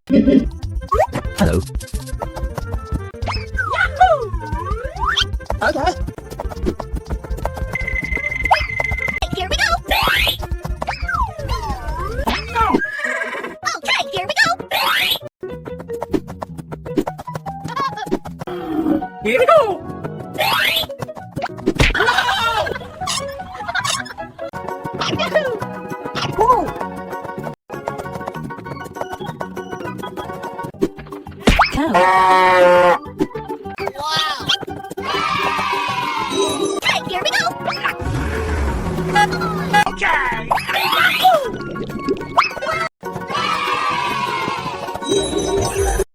Hello. Okay. Here we go. Okay, here we go. Here we go. Whoa. Cow. Wow. Okay, here we go. Okay.